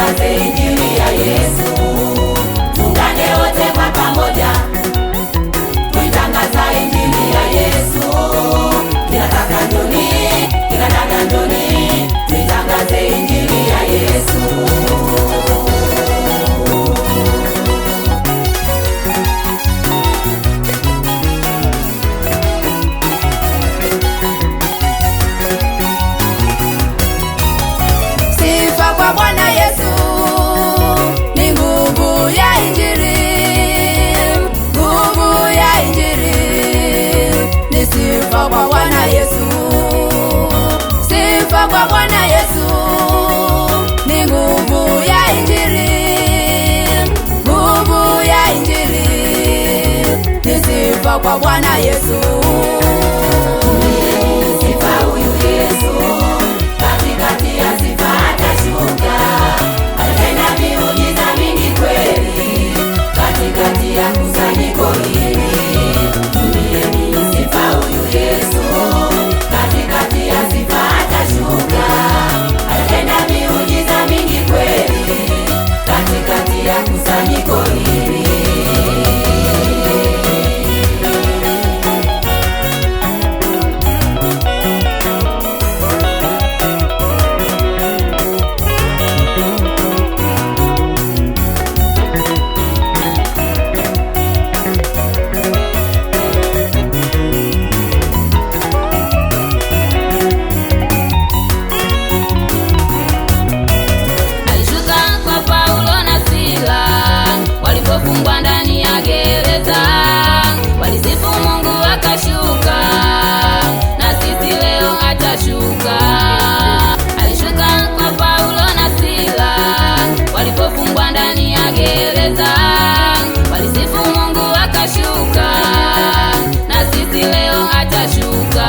tuitangaze injili ya Yesu. Tuungane wote kwa pamoja, tuitangaza injili ya Yesu. Kila kaka njoni, kila dada njoni, tuitangaze injili ya Yesu. Sifa kwa Bwana Yesu, ni nguvu ya injili, nguvu ya injili, ni sifa kwa Bwana Yesu. Sifa kwa Bwana Yesu, ni nguvu ya injili, nguvu ya injili, ni sifa kwa Bwana Yesu. Sifa huyu Yesu, katikati ya sifa atashuka. Atenda miujiza mingi kweli, katikati ya kusanyiko hili. Mwimbeni sifa huyu Yesu, katikati ya sifa atashuka. Atenda miujiza mingi kweli, katikati ya kusanyiko hili. Alishuka kwa Paulo na Sila walipofungwa ndani ya gereza, walisifu Mungu akashuka, na sisi leo atashuka. Alishuka kwa Paulo na Sila walipofungwa ndani ya gereza, walisifu Mungu akashuka, na sisi leo atashuka.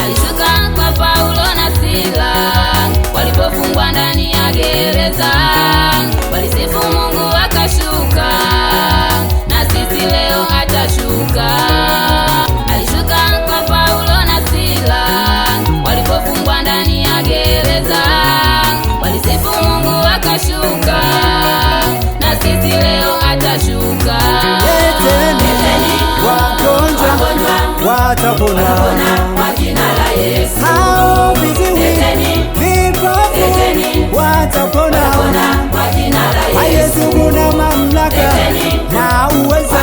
Alishuka kwa Paulo na Sila walipofungwa ndani ya gereza, walisifu Mungu akashuka, na sisi leo atashuka. Alishuka kwa Paulo na Sila walipofungwa ndani ya gereza, walisifu Mungu akashuka, na sisi leo atashuka. Leteni wagonjwa watapona Kwa jina la Yesu. hao viziwi Leteni vipofu watapona. kwa jina la Kwa Yesu. Yesu kuna mamlaka na uweza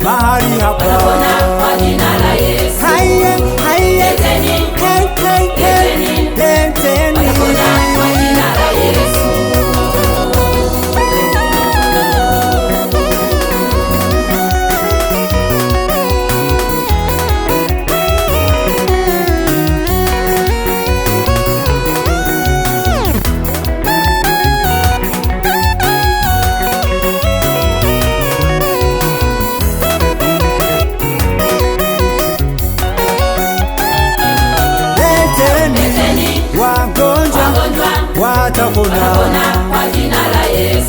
mahali hapa. Kwa jina la Yesu. Haya, haya, Leteni hey, hey, hey, leteni. kwa jina la Yesu. Leteni wagonjwa watapona Kwa jina la Yesu.